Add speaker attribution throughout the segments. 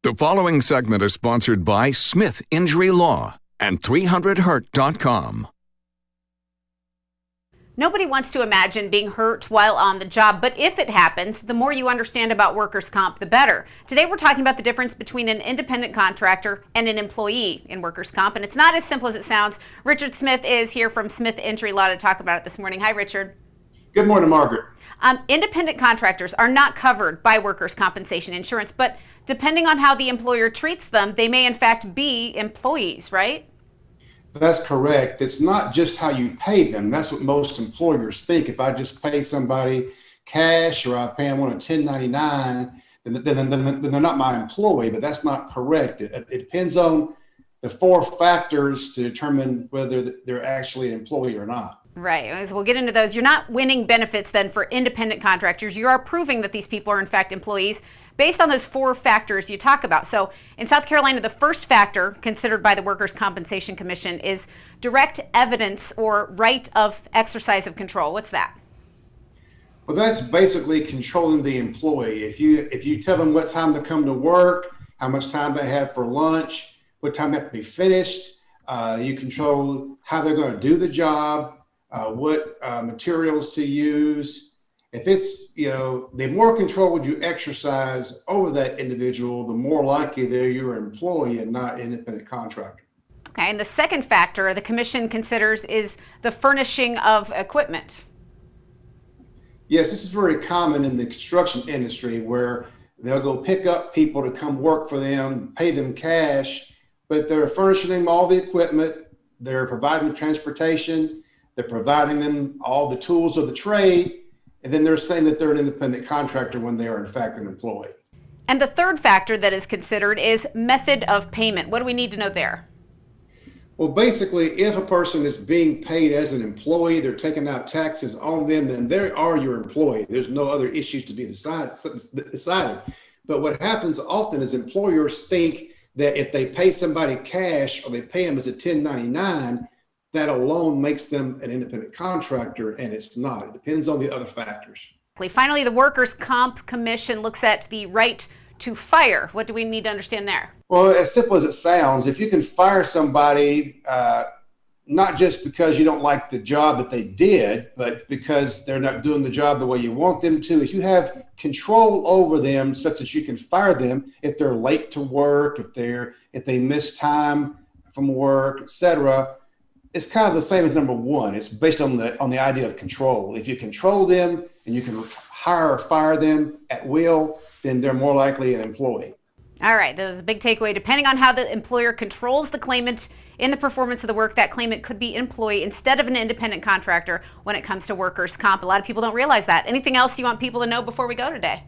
Speaker 1: The following segment is sponsored by Smith Injury Law and 300hurt.com.
Speaker 2: Nobody wants to imagine being hurt while on the job, but if it happens, the more you understand about workers' comp, the better. Today we're talking about the difference between an independent contractor and an employee in workers' comp, and it's not as simple as it sounds. Richard Smith is here from Smith Injury Law to talk about it this morning. Hi, Richard.
Speaker 3: Good morning, Margaret.
Speaker 2: Independent contractors are not covered by workers' compensation insurance, but depending on how the employer treats them, they may in fact be employees, right?
Speaker 3: That's correct. It's not just how you pay them. That's what most employers think. If I just pay somebody cash or I pay them on a 1099, then they're not my employee, but that's not correct. It depends on the four factors to determine whether they're actually an employee or not.
Speaker 2: Right, as we'll get into those. You're not winning benefits then for independent contractors. You are proving that these people are in fact employees based on those four factors you talk about. So in South Carolina, the first factor considered by the Workers' Compensation Commission is direct evidence or right of exercise of control. What's that?
Speaker 3: Well, that's basically controlling the employee. If you tell them what time to come to work, how much time they have for lunch, what time they have to be finished, you control how they're going to do the job, what materials to use. If it's, the more control would you exercise over that individual, the more likely they're your employee and not independent contractor.
Speaker 2: Okay, and the second factor the commission considers is the furnishing of equipment.
Speaker 3: Yes, this is very common in the construction industry where they'll go pick up people to come work for them, pay them cash, but they're furnishing them all the equipment, they're providing transportation, they're providing them all the tools of the trade, and then they're saying that they're an independent contractor when they are in fact an employee.
Speaker 2: And the third factor that is considered is method of payment. What do we need to know there?
Speaker 3: Well, basically, if a person is being paid as an employee, they're taking out taxes on them, then they are your employee. There's no other issues to be decided. But what happens often is employers think that if they pay somebody cash or they pay them as a 1099, that alone makes them an independent contractor, and it's not. It depends on the other factors.
Speaker 2: Finally, the Workers' Comp Commission looks at the right to fire. What do we need to understand there?
Speaker 3: Well, as simple as it sounds, if you can fire somebody, not just because you don't like the job that they did, but because they're not doing the job the way you want them to, if you have control over them such that you can fire them if they're late to work, if they miss time from work, etc., it's kind of the same as number one. It's based on the idea of control. If you control them and you can hire or fire them at will, then they're more likely an employee.
Speaker 2: All right, that was a big takeaway. Depending on how the employer controls the claimant in the performance of the work, that claimant could be an employee instead of an independent contractor when it comes to workers' comp. A lot of people don't realize that. Anything else you want people to know before we go today?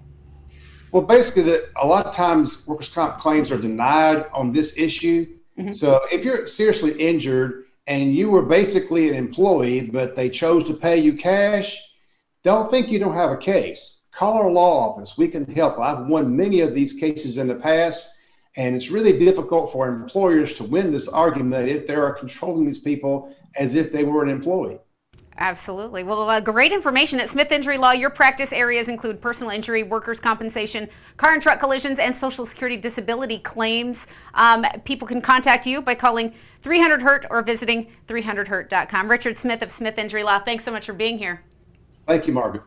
Speaker 3: Well, basically, a lot of times workers' comp claims are denied on this issue. Mm-hmm. So if you're seriously injured and you were basically an employee, but they chose to pay you cash, don't think you don't have a case. Call our law office. We can help. I've won many of these cases in the past, and it's really difficult for employers to win this argument if they are controlling these people as if they were an employee.
Speaker 2: Absolutely. Well, great information at Smith Injury Law. Your practice areas include personal injury, workers' compensation, car and truck collisions, and Social Security disability claims. People can contact you by calling 300HURT or visiting 300hurt.com. Richard Smith of Smith Injury Law, thanks so much for being here.
Speaker 3: Thank you, Margaret.